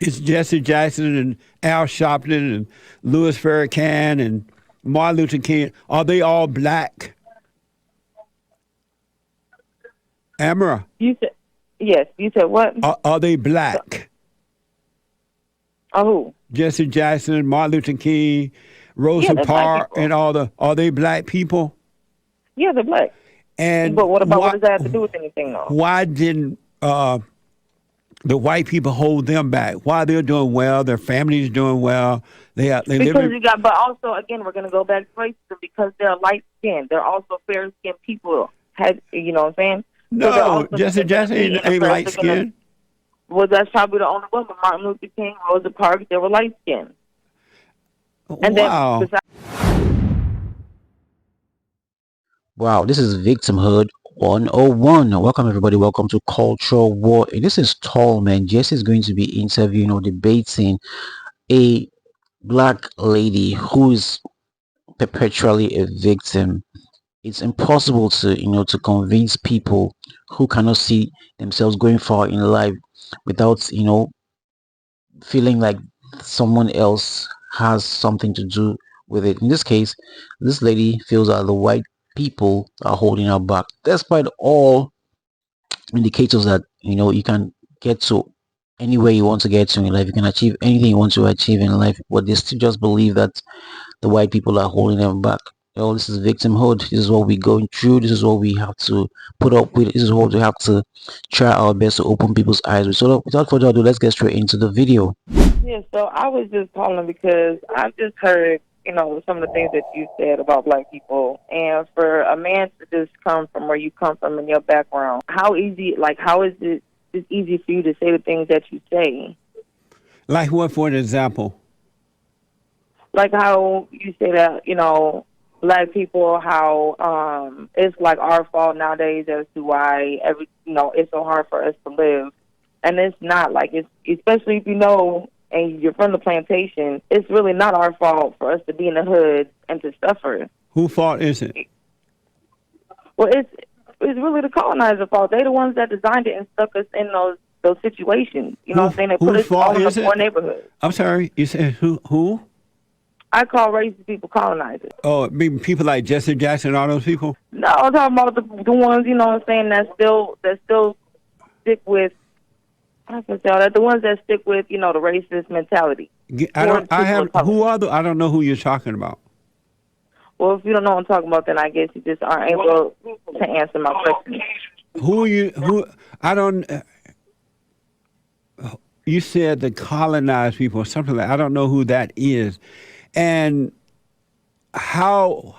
It's Jesse Jackson and Al Sharpton and Louis Farrakhan and Martin Luther King. Are they all black? Amara, You said yes. You said what? are they black? Oh, who? Jesse Jackson, Martin Luther King, Yeah, Rosa they're black Parks, and people. are they black people? Yeah, they're black. And But what about what does that have to do with anything, though? why didn't the white people hold them back? Why they're doing well, their families doing well, they live Because in. you got, but also again, we're gonna go back to racism because they're light skinned. They're also fair skinned people. Had you know what I'm saying? So they're No, also Jesse gonna Jackson be ain't oppressed. light They're gonna. skinned. Well, that's probably the only one. But Martin Luther King, Rosa Parks, they were light skinned. And then Wow. besides, Wow, this is Victimhood 101. Welcome everybody. Welcome to Cultural War. This is Tall Man. Jesse is going to be interviewing or debating a black lady who is perpetually a victim. It's impossible to convince people who cannot see themselves going far in life without, feeling like someone else has something to do with it. In this case, this lady feels that the white people are holding her back, despite all indicators that you can get to anywhere you want to get to in life. You can achieve anything you want to achieve in life, but they still just believe that the white people are holding them back. This is victimhood. This is what we're going through. This is what we have to put up with. This is what we have to try our best to open people's eyes with. So without further ado, let's get straight into the video. yeah. So I was just calling because I just heard some of the things that you said about black people, and for a man to just come from where you come from in your background, how is it just easy for you to say the things that you say? Like what, for an example? Like how you say that, black people, how it's like our fault nowadays as to why it's so hard for us to live. And it's not like it's especially if and you're from the plantation, it's really not our fault for us to be in the hood and to suffer. Who fault is it? Well, it's really the colonizer fault. They're the ones that designed it and stuck us in those situations. You know Who what I'm saying? They put whose us all fault in a is poor it? neighborhood. I'm sorry. You said who? Who? I call racist people colonizers. Oh, I mean, people like Jesse Jackson, all those people. No, I'm talking about the ones, what I'm saying, that still stick with, I can tell that the ones that stick with, the racist mentality I towards don't. I people have. of color. Who are the? I don't know who you're talking about. Well, if you don't know what I'm talking about, then I guess you just aren't able to answer my question. Who are you? Who? I don't. You said the colonized people or something like. I don't know who that is, and how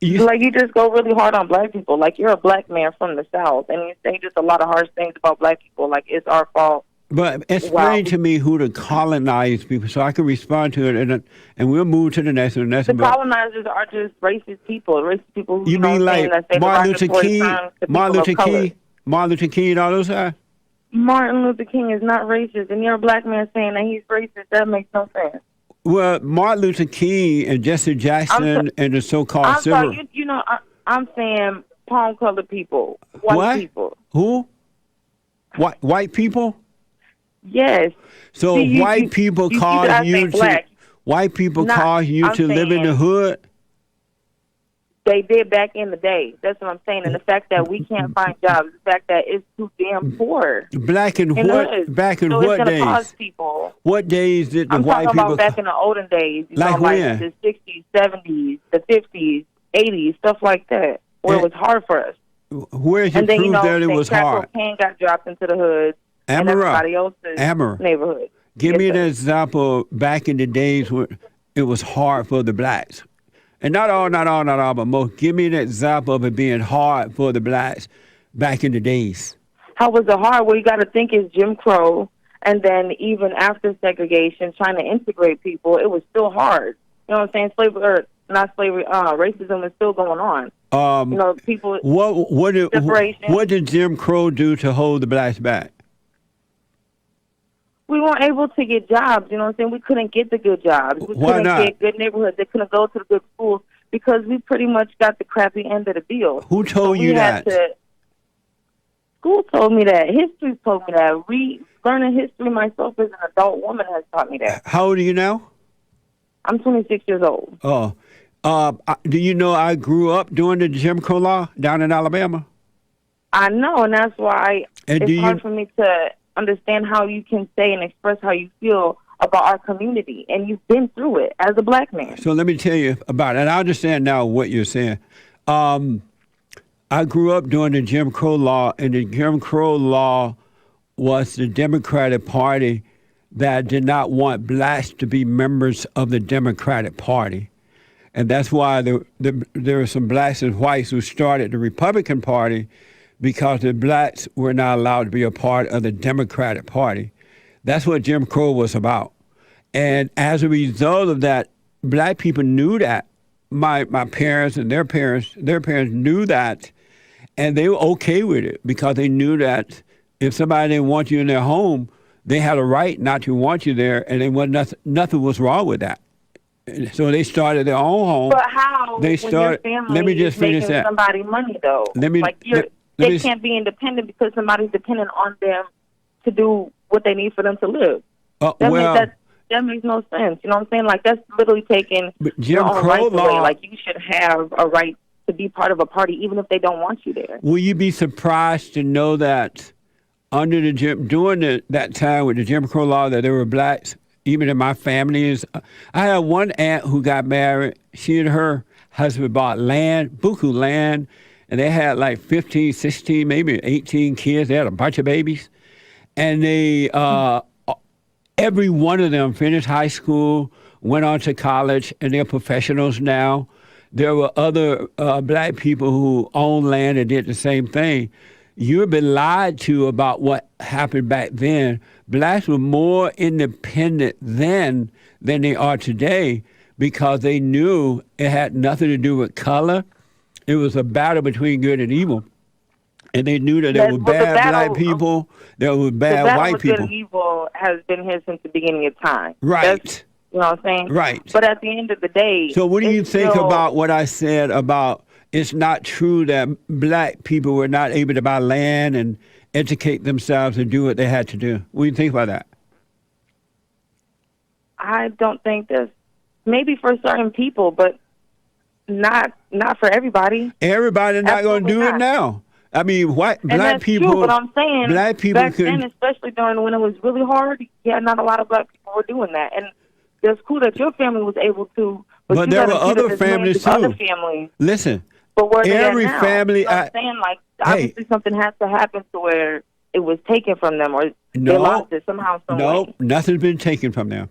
you. Like, you just go really hard on black people. Like, you're a black man from the South, and you say just a lot of harsh things about black people. Like, it's our fault. But Wow. explain to me who the colonized people, so I can respond to it, and we'll move to the next one. The colonizers are just racist people who, You mean saying like that say Martin Luther derogatory King, terms to people of color. Martin Luther King, and all those guys? Martin Luther King is not racist, and you're a black man saying that he's racist. That makes no sense. Well, Martin Luther King and Jesse Jackson and the so-called I'm civil. sorry, I'm saying palm colored people, white What? people. Who? White people? Yes. So See, white people you cause guys say you to black. white people Not- cause you I'm to live in the saying- hood. They did back in the day. That's what I'm saying. And the fact that we can't find jobs, the fact that it's too damn poor. Back in In the what? hood. Back in So what it's going to cause days? people. What days did the I'm white talking people? about back in the olden days. Like when? the 60s, 70s, the 50s, 80s, stuff like that, where it was hard for us. Where's your And then, proof that it then was crack hard? cocaine got dropped into the hood and Amara, everybody else's Amara, neighborhood. give Yes, me an sir. example back in the days when it was hard for the blacks. And not all, but most. Give me an example of it being hard for the blacks back in the days. How was it hard? Well, you got to think it's Jim Crow, and then even after segregation, trying to integrate people, it was still hard. You know what I'm saying? Slavery, or not slavery, racism is still going on. People separation. What did Jim Crow do to hold the blacks back? We weren't able to get jobs. You know what I'm saying? We couldn't get the good jobs. We Why couldn't not? get good neighborhoods. They couldn't go to the good schools because we pretty much got the crappy end of the deal. Who told So you we had that? School told me that. History told me that. Learning history myself as an adult woman has taught me that. How old are you now? I'm 26 years old. Oh, do you know I grew up during the Jim Crow law down in Alabama? I know, and that's why And do it's hard you? for me to understand how you can say and express how you feel about our community. And you've been through it as a black man. So let me tell you about it. And I understand now what you're saying. I grew up during the Jim Crow law, and the Jim Crow law was the Democratic Party that did not want blacks to be members of the Democratic Party. And that's why there were some blacks and whites who started the Republican Party because the blacks were not allowed to be a part of the Democratic Party. That's what Jim Crow was about. And as a result of that, black people knew that. My parents and their parents knew that, and they were okay with it because they knew that if somebody didn't want you in their home, they had a right not to want you there, and there was nothing was wrong with that. So they started their own home. But how? They When started. your family Let me just is finish making that. somebody money though. Let me- like let they me- can't be independent because somebody's dependent on them to do what they need for them to live. That makes no sense. You know what I'm saying? Like that's literally taking But Jim your own Crow rights away. law- Like you should have a right to be part of a party even if they don't want you there. Will you be surprised to know that under that time with the Jim Crow law that there were blacks, even in my family I had one aunt who got married. She and her husband bought land, buku land, and they had like 15, 16, maybe 18 kids. They had a bunch of babies. And every one of them finished high school, went on to college, and they're professionals now. There were other black people who owned land and did the same thing. You've been lied to about what happened back then. Blacks were more independent then than they are today because they knew it had nothing to do with color. It was a battle between good and evil. And they knew that there were bad black people, there were bad white with good people. and evil has been here since the beginning of time. Right. You know what I'm saying? Right. But at the end of the day, So what do you it's think still- about what I said about it's not true that black people were not able to buy land and educate themselves and do what they had to do? What do you think about that? I don't think that's maybe for certain people, but not for everybody. Everybody's not going to do Absolutely it not. now. I mean, black And that's people. true, but I'm saying black people back then, especially during when it was really hard, yeah, not a lot of black people were doing that. And it's cool that your family was able to, But you there gotta were see that other there's families, millions of too. Other families, Listen, but where they every at now? family. You know what I'm saying? Like obviously something has to happen to where it was taken from them or they lost it somehow, some way. Nothing's been taken from them.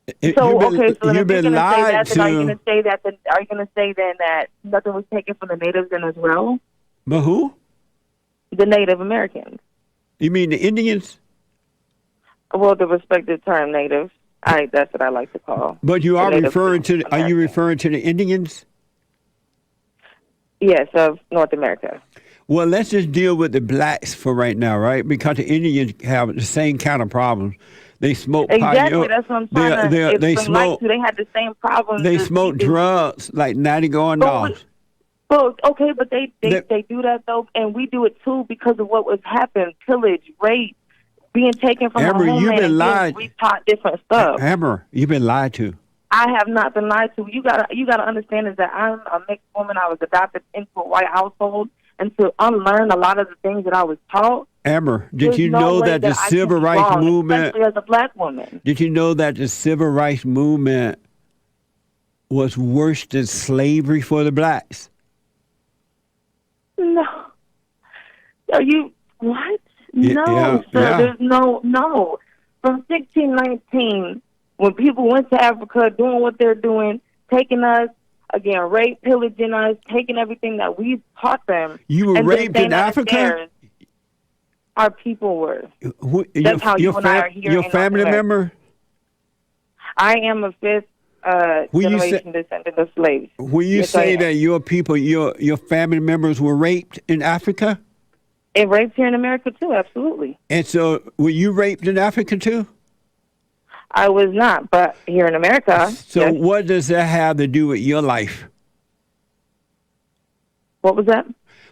So You've been, okay, so you've if you're been going to say lied that, then are you going to. to say that? Then are you going to say then that nothing was taken from the natives then as well? But who? The Native Americans. You mean the Indians? Well, the respected term Native. That's what I like to call. But you are the Native referring to. Are you American. referring to the Indians? Yes, of North America. Well, let's just deal with the blacks for right now, right? Because the Indians have the same kind of problems. They smoke Exactly, pot. that's what I'm trying to They explain smoke. to. They had the same problems. They as smoke we do. drugs like 90 going dollars. But okay, but they do that though, and we do it too because of what was happened: pillage, rape, being taken from Amber, our homeland, you've been and lied. being retaught different stuff. Amber, you've been lied to. I have not been lied to. You gotta understand is that I'm a mixed woman. I was adopted into a white household, and to unlearn a lot of the things that I was taught. Amber, did there's you no know way that the I can civil be rights wrong, movement? especially as a black woman. Did you know that the civil rights movement was worse than slavery for the blacks? No. Are you what? Yeah, No, yeah, sir. yeah. There's no. From 1619, when people went to Africa doing what they're doing, taking us, again, rape, pillaging us, taking everything that we taught them. You were and then raped saying in that it's Africa? theirs. Our people were. That's how you and I are here Your in North family America. member? I am a fifth When you generation descendant of slaves. When you Yes, I say am. that your people, your family members were raped in Africa? And raped here in America, too, absolutely. And so were you raped in Africa too? I was not, but here in America, So yes. what does that have to do with your life? What was that?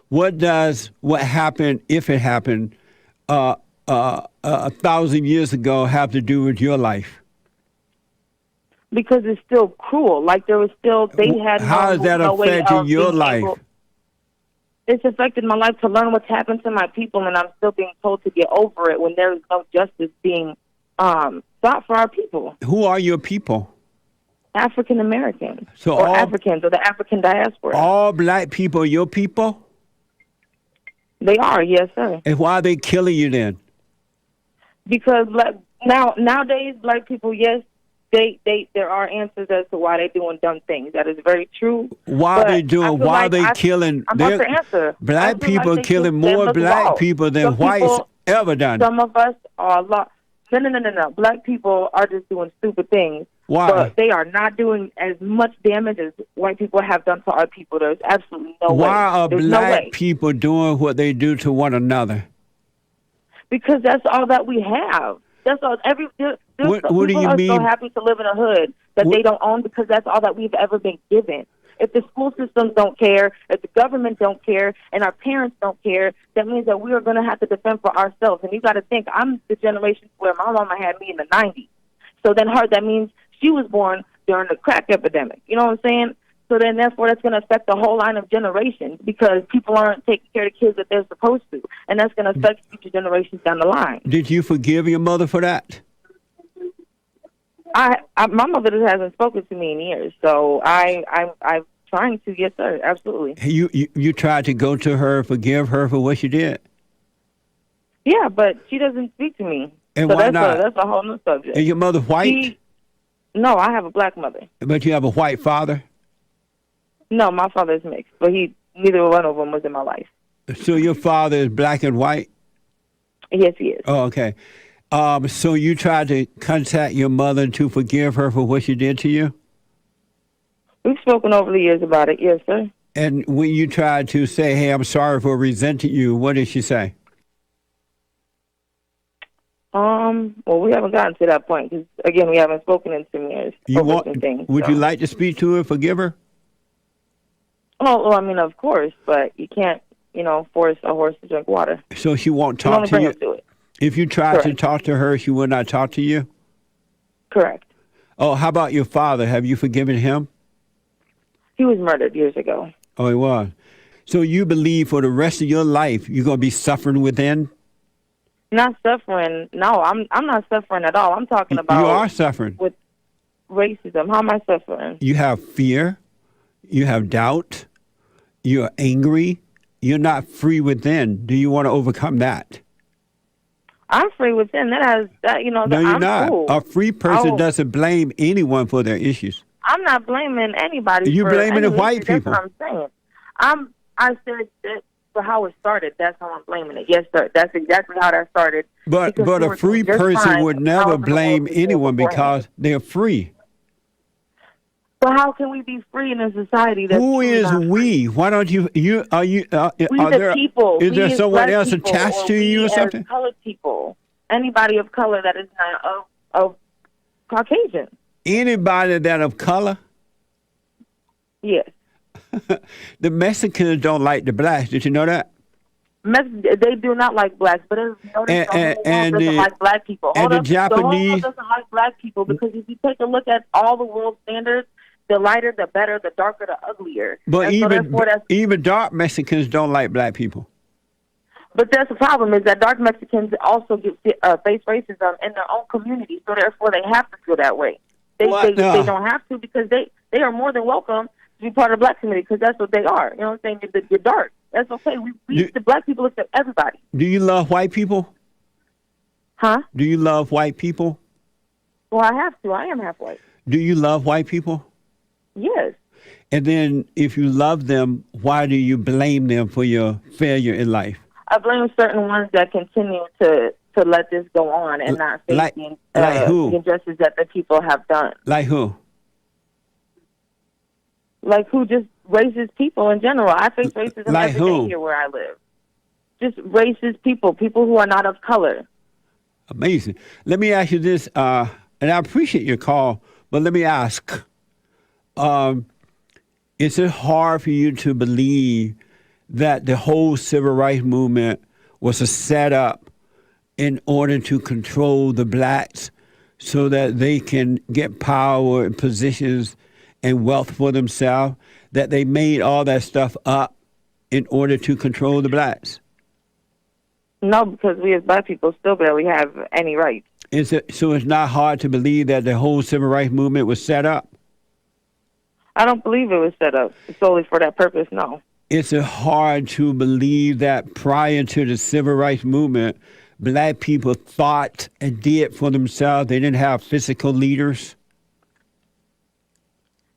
What does what happened, if it happened, 1,000 years ago, have to do with your life? Because it's still cruel. Like there was still, they had How is that no way affecting of your being life? able. It's affected my life to learn what's happened to my people, and I'm still being told to get over it when there's no justice being sought for our people. Who are your people? African Americans, So or all- Africans, or the African diaspora. All black people are your people? They are, yes, sir. And why are they killing you then? Because nowadays, black people, yes, there are answers as to why they're doing dumb things. That is very true. Why But are they I doing? feel Why are like they killing? I'm about to answer. I Black feel people like are they killing kill more them as black well. people than Some whites people- ever done. Some of us are No. Black people are just doing stupid things. Why? But they are not doing as much damage as white people have done to our people. There's absolutely no way. Why are There's no black way. people doing what they do to one another? Because that's all that we have. That's all. What do People you are mean? so happy to live in a hood that What- they don't own because that's all that we've ever been given. If the school systems don't care, if the government don't care, and our parents don't care, that means that we are going to have to defend for ourselves. And you got to think, I'm the generation where my mama had me in the 90s. So then that means she was born during the crack epidemic. You know what I'm saying? So then, therefore, that's going to affect the whole line of generations because people aren't taking care of the kids that they're supposed to. And that's going to affect future generations down the line. Did you forgive your mother for that? My mother hasn't spoken to me in years, so I'm trying to. Yes, sir, absolutely. You tried to go to her, forgive her for what she did? Yeah, but she doesn't speak to me. And so why that's not? That's a whole new subject. Is your mother white? No, I have a black mother. But you have a white father? No, my father's mixed, but neither one of them was in my life. So your father is black and white? Yes, he is. Oh, okay. So you tried to contact your mother to forgive her for what she did to you? We've spoken over the years about it, yes, sir. And when you tried to say, hey, I'm sorry for resenting you, what did she say? Well, we haven't gotten to that point because, again, we haven't spoken in some years. Would you like to speak to her, forgive her? Oh, well, I mean, of course, but you can't, force a horse to drink water. So she won't You talk only to bring you? us to it. If you tried to Correct. talk to her, she would not talk to you? Correct. Oh, how about your father? Have you forgiven him? He was murdered years ago. Oh, he was. So you believe for the rest of your life you're going to be suffering within? Not suffering. No, I'm not suffering at all. I'm talking about You are suffering. with racism. How am I suffering? You have fear. You have doubt. You're angry. You're not free within. Do you want to overcome that? I'm free within. No, you're I'm not. cool. A free person Oh. doesn't blame anyone for their issues. I'm not blaming anybody. You're for blaming the any white issue. people. That's what I'm saying. I said that for how it started. That's how I'm blaming it. Yes, sir. That's exactly how that started. But Because we a were free just person fine would never however blame long we were anyone beforehand. because they're free. So how can we be free in a society that's Who truly is not free? we? Why don't you? We Are the there? people. Is We there as someone black else people, attached to you or we something? As colored people, anybody of color that is not of Caucasian. Anybody that of color? Yes, The Mexicans don't like the blacks. Did you know that? They do not like blacks, but notice the whole world doesn't like black people. and the The whole Japanese- world doesn't like black people because if you take a look at all the world standards, the lighter, the better, the darker, the uglier. But And so therefore that's even dark Mexicans don't like black people. But that's the problem is that dark Mexicans also face racism in their own community, so therefore they have to feel that way. They don't have to because they are more than welcome to be part of the black community because that's what they are. You know what I'm saying? You're dark. That's okay. The black people accept everybody. Do you love white people? Huh? Do you love white people? Well, I have to. I am half white. Do you love white people? Yes. And then if you love them, why do you blame them for your failure in life? I blame certain ones that continue to let this go on and not face Like who? the injustice that the people have done. Like who? Like who? Just racist people in general. I face racism Like every who? day here where I live. Just racist people who are not of color. Amazing. Let me ask you this, and I appreciate your call, but let me ask, is it hard for you to believe that the whole civil rights movement was a setup in order to control the blacks so that they can get power and positions and wealth for themselves, that they made all that stuff up in order to control the blacks? No, because we as black people still barely have any rights. So it's not hard to believe that the whole civil rights movement was set up? I don't believe it was set up solely for that purpose, no. It's hard to believe that prior to the civil rights movement, black people thought and did for themselves. They didn't have physical leaders.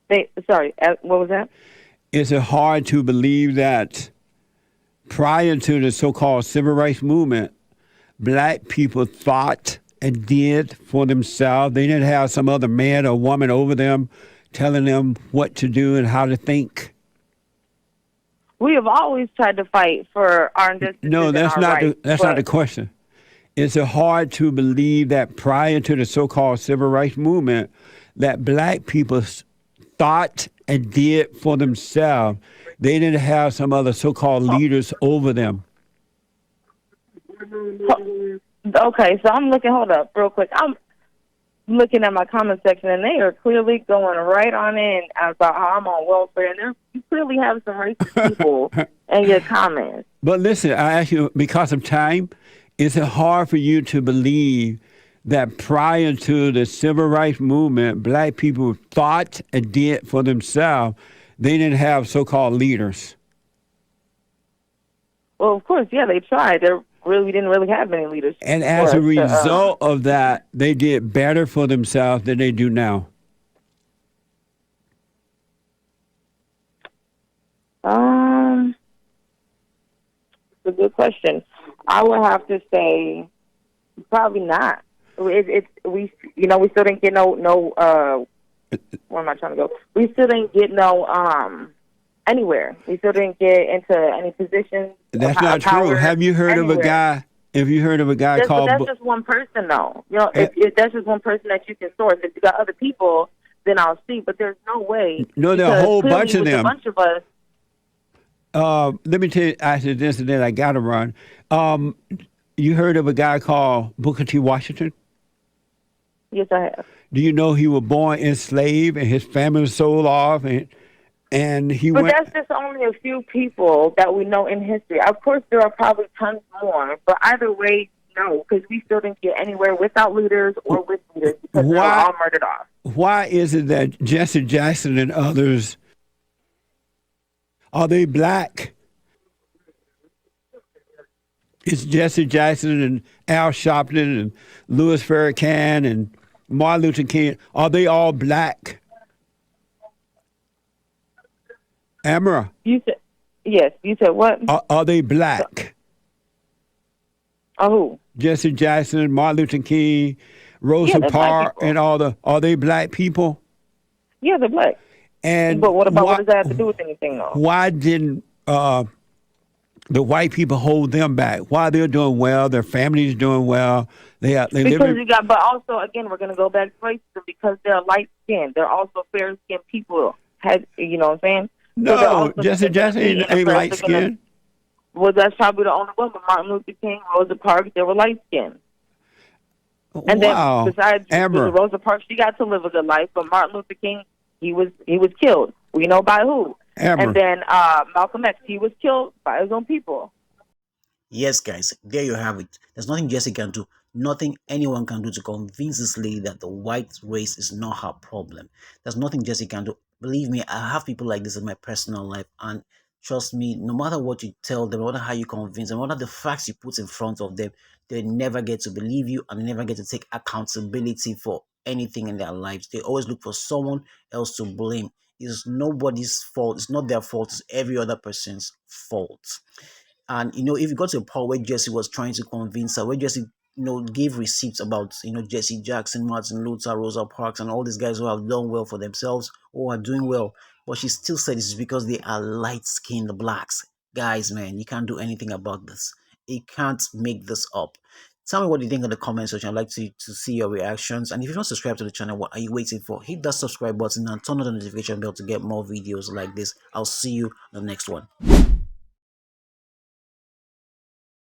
What was that? It's hard to believe that prior to the so-called civil rights movement, black people thought and did for themselves. They didn't have some other man or woman over them telling them what to do and how to think. We have always tried to fight for our injustices. No, that's and our not rights, not the question. It's hard to believe that prior to the so-called civil rights movement, that black people thought and did for themselves. They didn't have some other so-called leaders over them. Okay, so hold up real quick. I'm looking at my comment section, and they are clearly going right on in about how I'm on welfare, and you clearly have some racist people in your comments. But listen, I ask you, because of time, is it hard for you to believe that prior to the civil rights movement, black people thought and did for themselves? They didn't have so-called leaders. Well, of course, yeah, they tried. We didn't really have many leaders. And as a result of that, they did better for themselves than they do now. It's a good question. I would have to say probably not. We still didn't get no. Where am I trying to go? We still didn't get anywhere. We still didn't get into any positions. That's not true. Have you heard of a guy? Have you heard of a guy called? That's just one person, though. If that's just one person that you can source. If you got other people, then I'll see. But there's no way. No, there are a whole bunch of them. A bunch of us. Let me tell you, after this and then I got to run. You heard of a guy called Booker T. Washington? Yes, I have. Do you know he was born enslaved and his family was sold off and he but went... But that's just only a few people that we know in history. Of course, there are probably tons more, but either way, no, because we still didn't get anywhere without leaders or with leaders because they were all murdered off. Why is it that Jesse Jackson and others, are they black? It's Jesse Jackson and Al Sharpton and Louis Farrakhan and Martin Luther King. Are they all black? Amara? Yes. You said what? Are they black? Who? Jesse Jackson, Martin Luther King, Rosa Parks, and are they black people? Yeah, they're black. But what does that have to do with anything, though? Why didn't the white people hold them back? Why they're doing well, their families doing well. But also, again, we're going to go back to racism because they're light skinned. They're also fair skinned people. You know what I'm saying? No, Jesse Jackson ain't light skinned. Well, that's probably the only one. But Martin Luther King, Rosa Parks, they were light skinned. And then besides Rosa Parks, she got to live a good life. But Martin Luther King, he was killed. We know by who. And then Malcolm X, he was killed by his own people. Yes, guys, there you have it. There's nothing Jesse can do, nothing anyone can do to convince this lady that the white race is not her problem. There's nothing Jesse can do. Believe me, I have people like this in my personal life, and trust me, no matter what you tell them, no matter how you convince them, no matter the facts you put in front of them, they never get to believe you and never get to take accountability for anything in their lives. They always look for someone else to blame. It's nobody's fault. It's not their fault. It's every other person's fault. And if you got to a point where Jesse was trying to convince her, where Jesse gave receipts about Jesse Jackson, Martin Luther, Rosa Parks, and all these guys who have done well for themselves or are doing well, but she still said it's because they are light-skinned blacks. Guys, man, you can't do anything about this. You can't make this up. Tell me what you think in the comment section. I'd like to see your reactions. And if you're not subscribed to the channel, what are you waiting for? Hit that subscribe button and turn on the notification bell to get more videos like this. I'll see you in the next one.